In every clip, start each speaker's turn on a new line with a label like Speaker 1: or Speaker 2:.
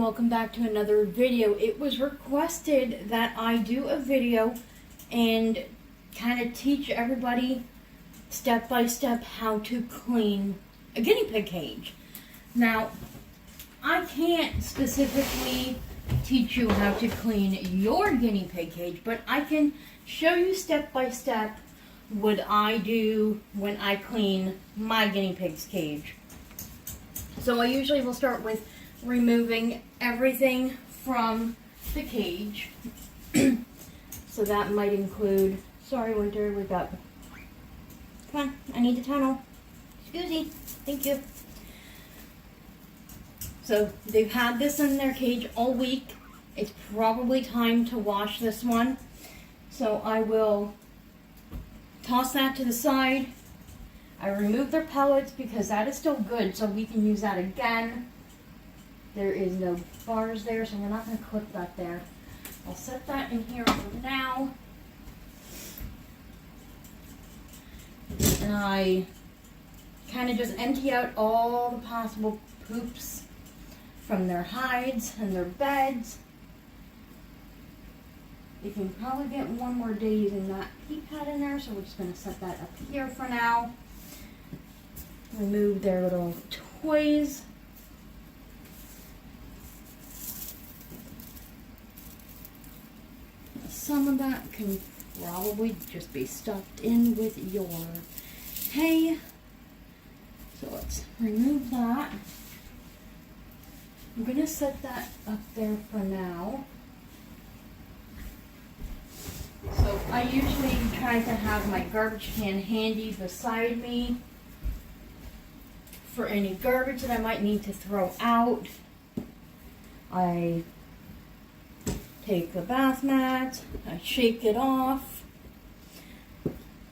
Speaker 1: welcome back to another video. It was requested that I do a video and kind of teach everybody step by step how to clean a guinea pig cage. Now, I can't specifically teach you how to clean your guinea pig cage, but I can show you step by step what I do when I clean my guinea pig's cage. So I usually will start with removing everything from the cage. So that might include, sorry Winter, wake up. Come on, I need the tunnel. Excuse me, thank you. So they've had this in their cage all week. It's probably time to wash this one. So I will toss that to the side. I remove their pellets because that is still good, so we can use that again. There is no bars there, so we're not going to clip that there. I'll set that in here for now. And I kind of just empty out all the possible poops from their hides and their beds. You can probably get one more day using that pea pad in there, so we're just going to set that up here for now. Remove their little toys. Some of that can probably just be stuffed in with your hay. So let's remove that. I'm going to set that up there for now. So I usually try to have my garbage can handy beside me for any garbage that I might need to throw out. I take the bath mat, I shake it off.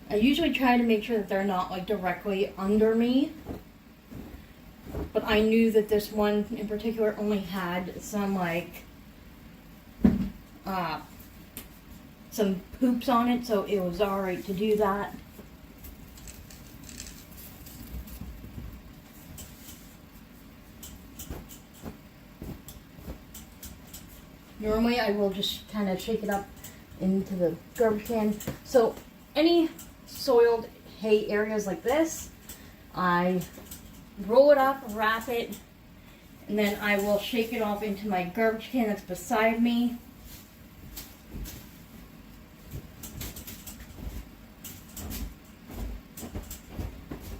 Speaker 1: I usually try to make sure that they're not like directly under me. But I knew that this one in particular only had some like some poops on it, so it was alright to do that. Normally I will just kind of shake it up into the garbage can. So any soiled hay areas like this, I roll it up, wrap it, and then I will shake it off into my garbage can that's beside me.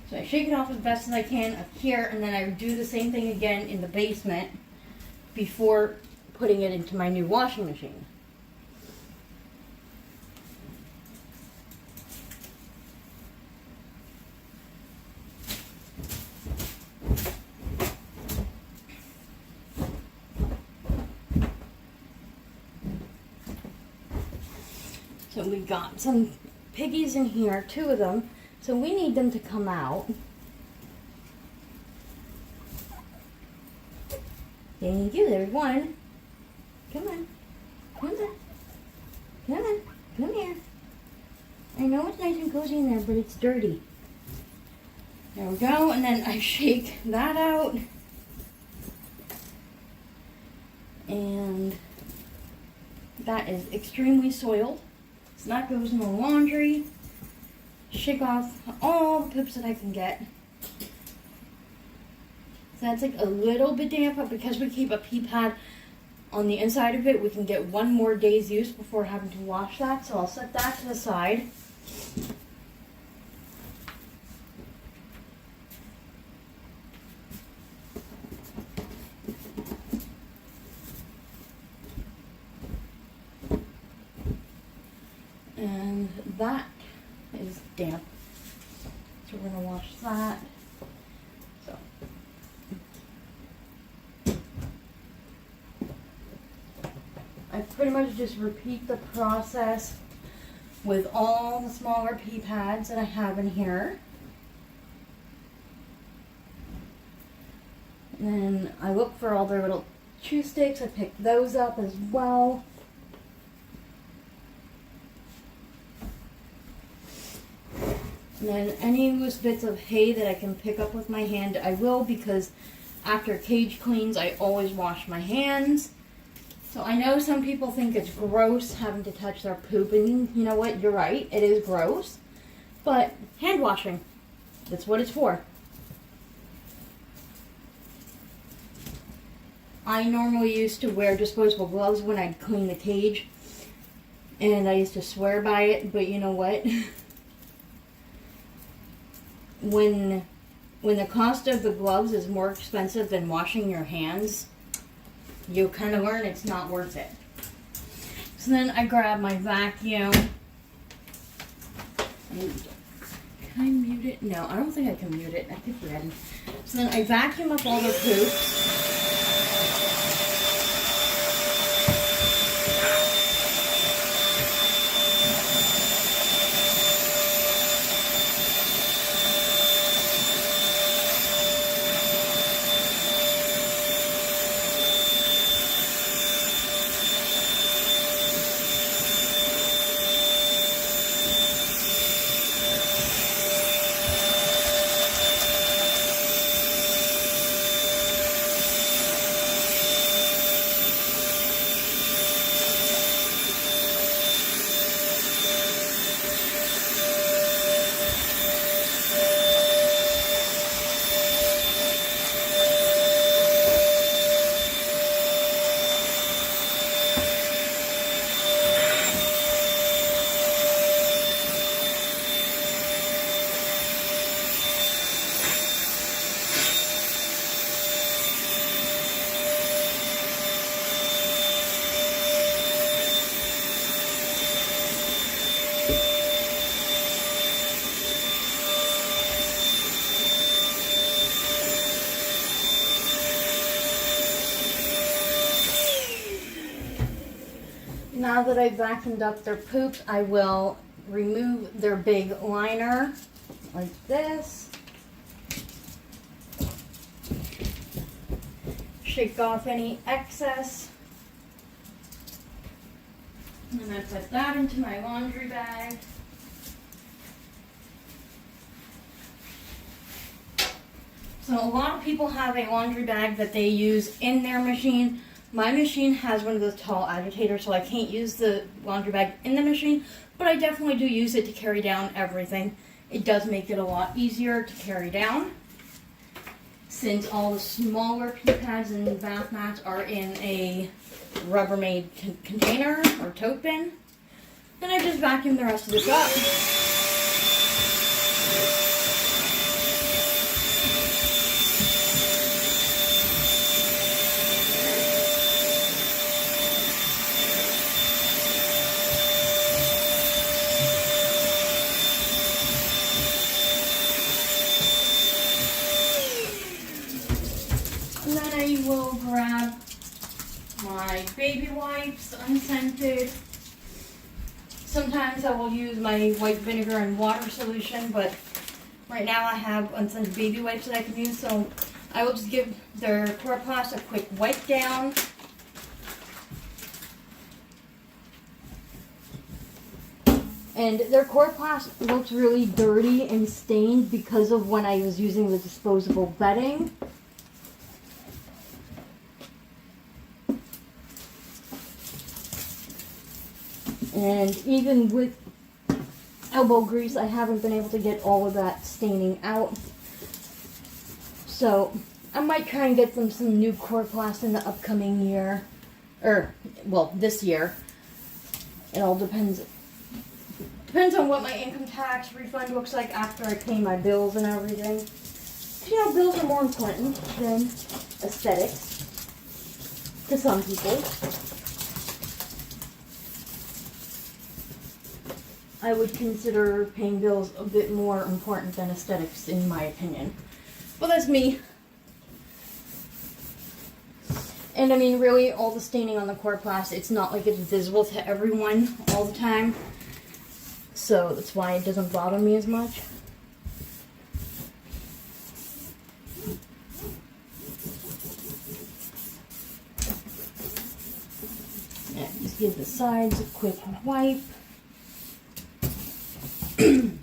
Speaker 1: So I shake it off as best as I can up here, and then I do the same thing again in the basement before putting it into my new washing machine. So we got some piggies in here, 2 of them, so we need them to come out. Thank you, there's one. Come on. Come on. Come on. Come here. I know it's nice and cozy in there, but it's dirty. There we go. And then I shake that out. And that is extremely soiled. So that goes in the laundry. Shake off all the poops that I can get. So that's like a little bit damp, but because we keep a pea pad on the inside of it, we can get 1 more day's use before having to wash that. So I'll set that to the side. And that is damp. So we're going to wash that. So I pretty much just repeat the process with all the smaller pea pads that I have in here. And then I look for all their little chew sticks. I pick those up as well. And then any loose bits of hay that I can pick up with my hand, I will, because After cage cleans, I always wash my hands. So I know some people think it's gross having to touch their poop, and you know what? You're right, it is gross. But hand washing, that's what it's for. I normally used to wear disposable gloves when I'd clean the cage, and I used to swear by it, but you know what? When the cost of the gloves is more expensive than washing your hands, you kind of learn it's not worth it. So then I grab my vacuum. And can I mute it? No, I don't think I can mute it. I think we're ready. So then I vacuum up all the poop. Now that I've vacuumed up their poop, I will remove their big liner like this. Shake off any excess. And then I put that into my laundry bag. So a lot of people have a laundry bag that they use in their machine. My machine has one of those tall agitators, so I can't use the laundry bag in the machine, but I definitely do use it to carry down everything. It does make it a lot easier to carry down, since all the smaller pee pads and bath mats are in a Rubbermaid container or tote bin. Then I just vacuum the rest of this up. And then I will grab my baby wipes, unscented. Sometimes I will use my white vinegar and water solution, but right now I have unscented baby wipes that I can use, so I will just give their chloroplast a quick wipe down. And their chloroplast looks really dirty and stained because of when I was using the disposable bedding. And even with elbow grease, I haven't been able to get all of that staining out. So I might try and get them some new chloroplast in the upcoming year. Well, this year. It all depends on what my income tax refund looks like after I pay my bills and everything. You know, bills are more important than aesthetics to some people. I would consider paying bills a bit more important than aesthetics, in my opinion. Well, that's me. And I mean, really, all the staining on the chloroplast, it's not like it's visible to everyone all the time. So that's why it doesn't bother me as much. Yeah, just give the sides a quick wipe. And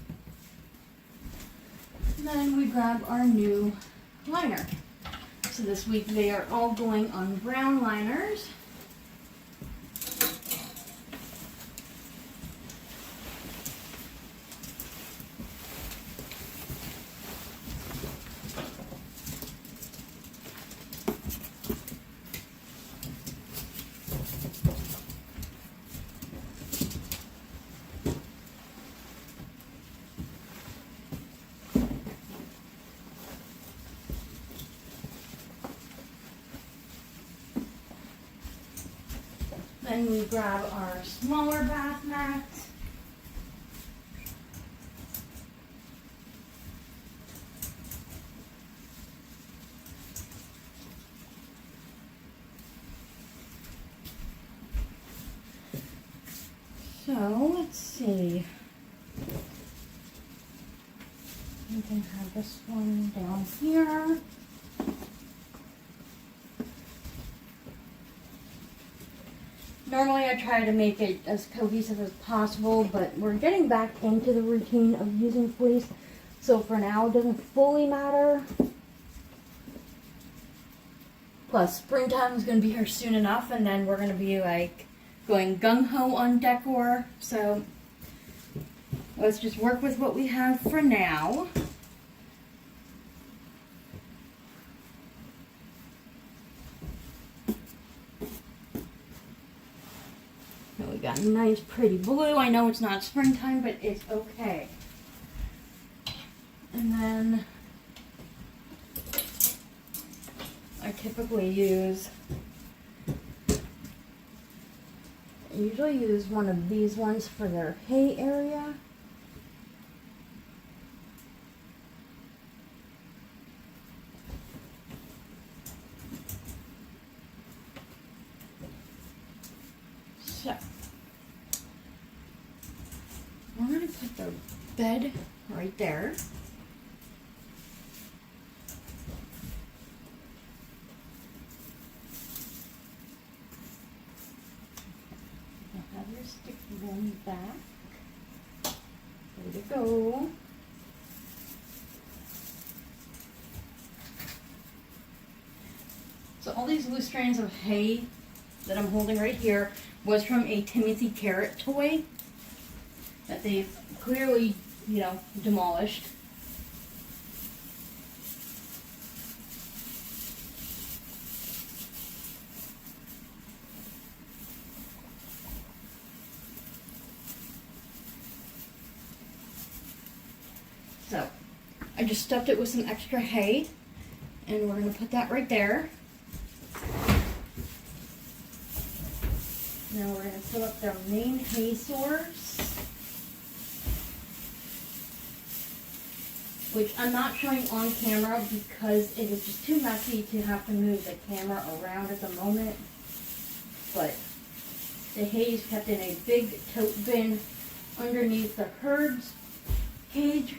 Speaker 1: then we grab our new liner. So this week they are all going on brown liners. Then we grab our smaller bath mats. So let's see. We can have this one down here. Normally I try to make it as cohesive as possible, but we're getting back into the routine of using fleece, so for now it doesn't fully matter. Plus, springtime is going to be here soon enough, and then we're going to be like going gung-ho on decor, so let's just work with what we have for now. We got a nice pretty blue. I know it's not springtime, but it's okay. And then I typically usually use one of these ones for their hay area. So we're going to put the bed right there. I'll have your stick them back. There you go. So all these loose strands of hay that I'm holding right here was from a Timothy Carrot toy that they've clearly, demolished. So, I just stuffed it with some extra hay, and we're going to put that right there. Now we're going to fill up their main hay source, which I'm not showing on camera because it is just too messy to have to move the camera around at the moment. But the hay is kept in a big tote bin underneath the herd's cage.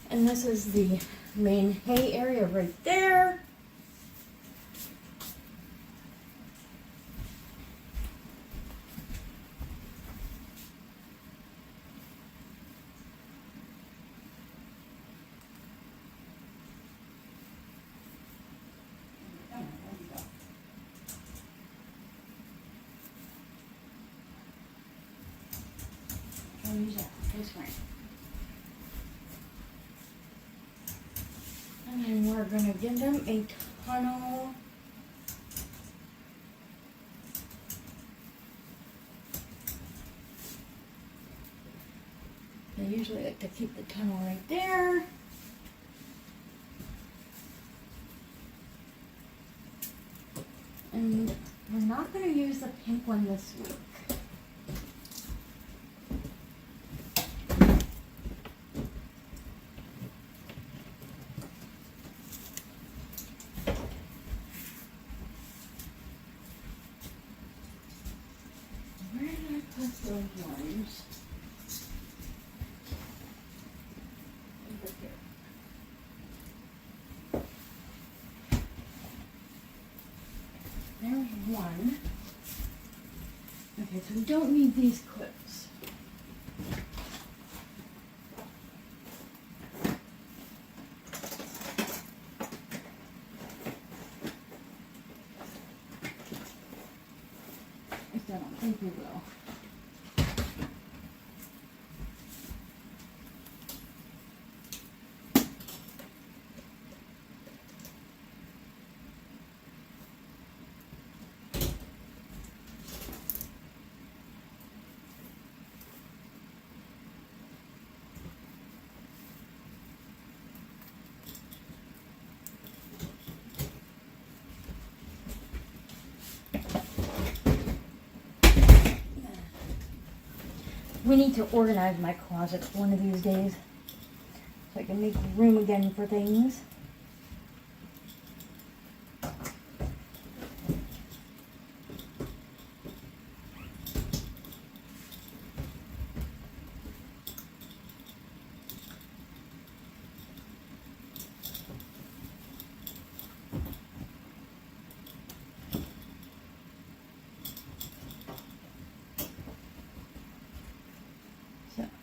Speaker 1: And this is the main hay area right there. This way. And then we're going to give them a tunnel. I usually like to keep the tunnel right there. And we're not going to use the pink one this week. There's one. Okay, so we don't need these clips. I don't think we will. We need to organize my closet one of these days so I can make room again for things.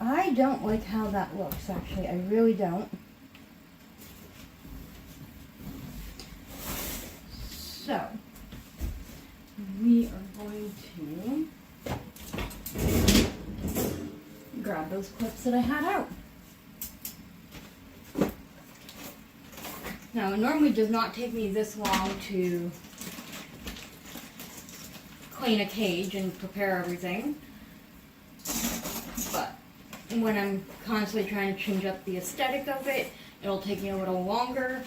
Speaker 1: I don't like how that looks, actually. I really don't. So, we are going to grab those clips that I had out. Now, it normally does not take me this long to clean a cage and prepare everything. But when I'm constantly trying to change up the aesthetic of it, it'll take me a little longer,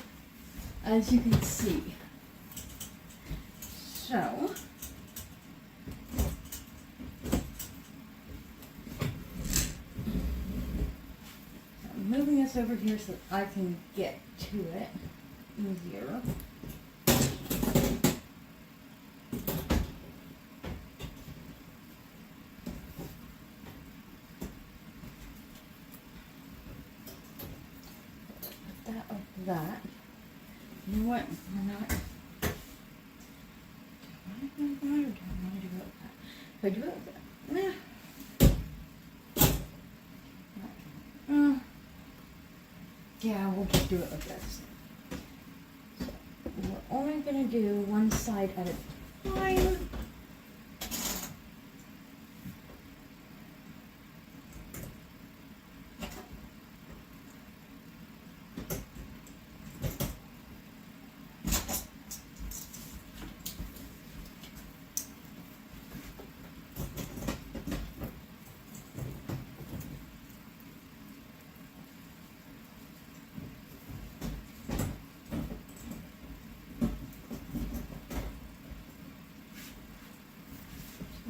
Speaker 1: as you can see. So, I'm moving this over here so that I can get to it easier. That. You know what? We're not. Do I want to do that or do I want to do it with that? If I do it with that, yeah, we'll just do it like this. So we're only going to do one side at a time.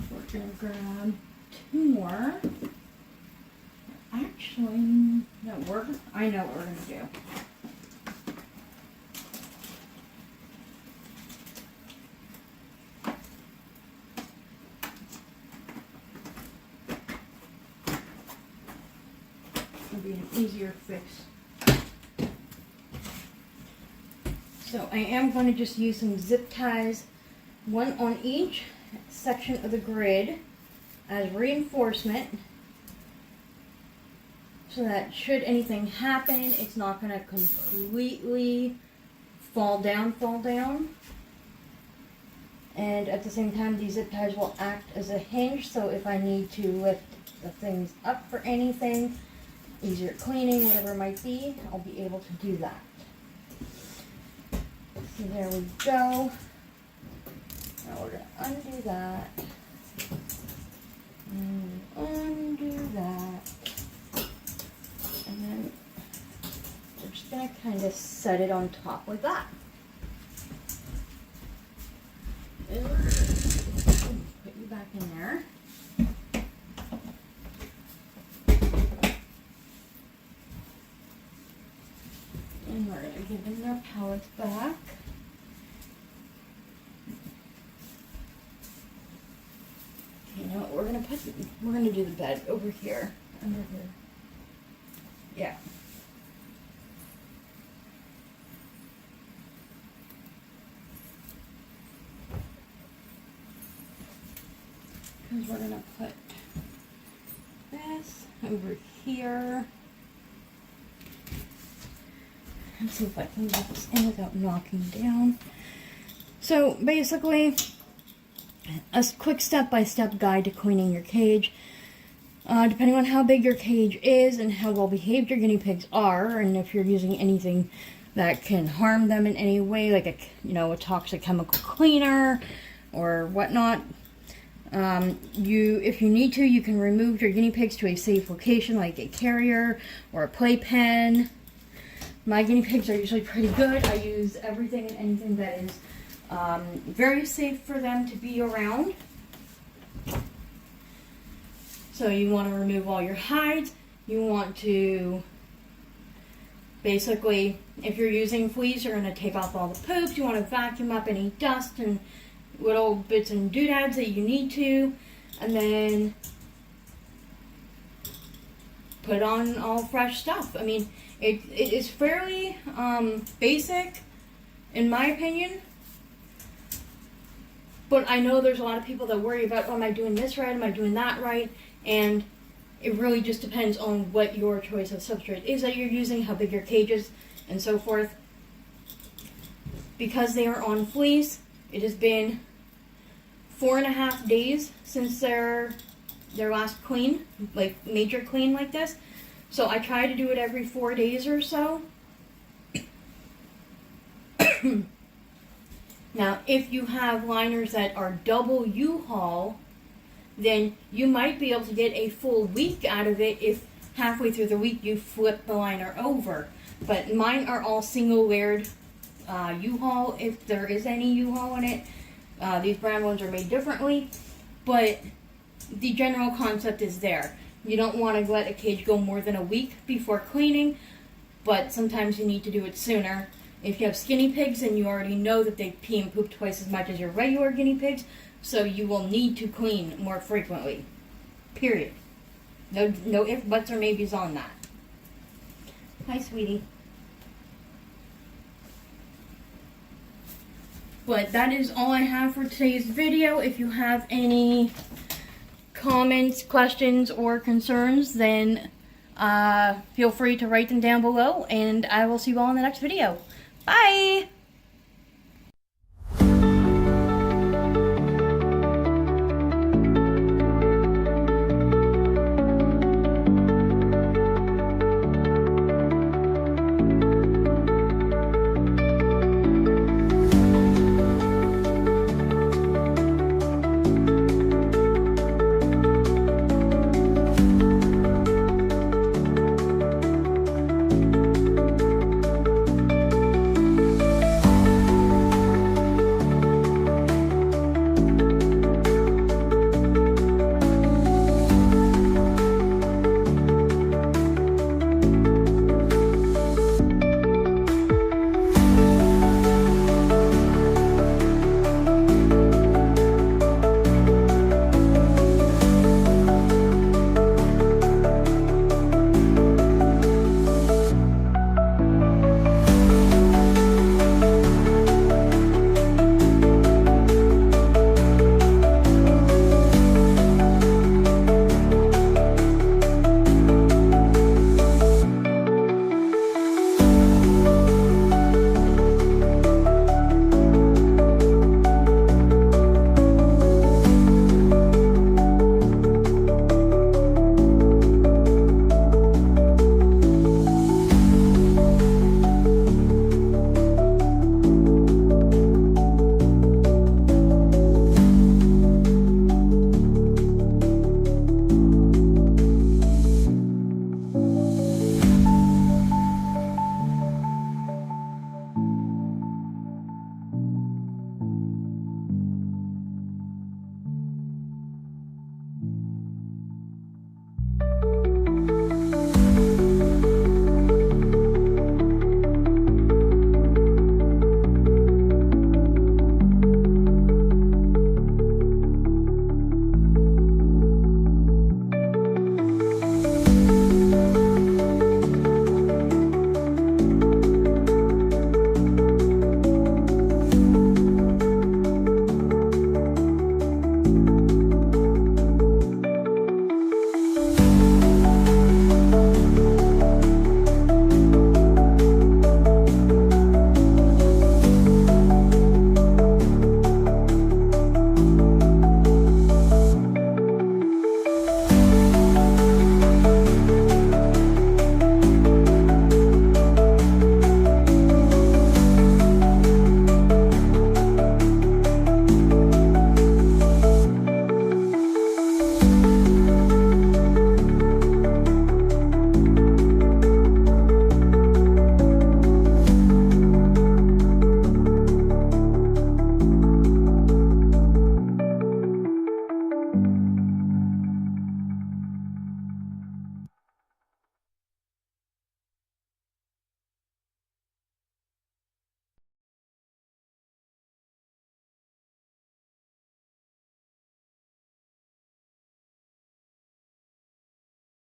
Speaker 1: We're going to grab two more. Actually, no, I know what we're going to do. It'll be an easier fix. So I am going to just use some zip ties, one on each section of the grid as reinforcement, so that should anything happen, it's not going to completely fall down. And at the same time, these zip ties will act as a hinge, so if I need to lift the things up for anything, easier cleaning, whatever it might be, I'll be able to do that. So there we go. Now we're going to undo that, and undo that, and then we're just going to kind of set it on top like that. And put you back in there. And we're going to give them their pellets back. You know what, we're gonna do the bed over here, under here. Yeah. Because we're gonna put this over here. Let's see if I can get this in without knocking down. So basically, a quick step-by-step guide to cleaning your cage. Depending on how big your cage is and how well behaved your guinea pigs are, and if you're using anything that can harm them in any way, like a toxic chemical cleaner or whatnot, if you need to, you can remove your guinea pigs to a safe location like a carrier or a playpen. My guinea pigs are usually pretty good. I use everything and anything that is very safe for them to be around. So you want to remove all your hides. You want to basically, if you're using fleas, you're going to take off all the poops. You want to vacuum up any dust and little bits and doodads that you need to. And then put on all fresh stuff. I mean, it is fairly basic, in my opinion. But I know there's a lot of people that worry about, oh, am I doing this right? Am I doing that right? And it really just depends on what your choice of substrate is that you're using, how big your cage is, and so forth. Because they are on fleas, it has been 4.5 days since their last clean, like major clean like this. So I try to do it every 4 days or so. Now, if you have liners that are double U-Haul, then you might be able to get a full week out of it if halfway through the week you flip the liner over. But mine are all single layered U-Haul, if there is any U-Haul in it. These brown ones are made differently, but the general concept is there. You don't want to let a cage go more than a week before cleaning, but sometimes you need to do it sooner. If you have skinny pigs, then you already know that they pee and poop twice as much as your regular guinea pigs, so you will need to clean more frequently. Period. No ifs, buts, or maybes on that. Hi, sweetie. But that is all I have for today's video. If you have any comments, questions, or concerns, then feel free to write them down below, and I will see you all in the next video. Bye!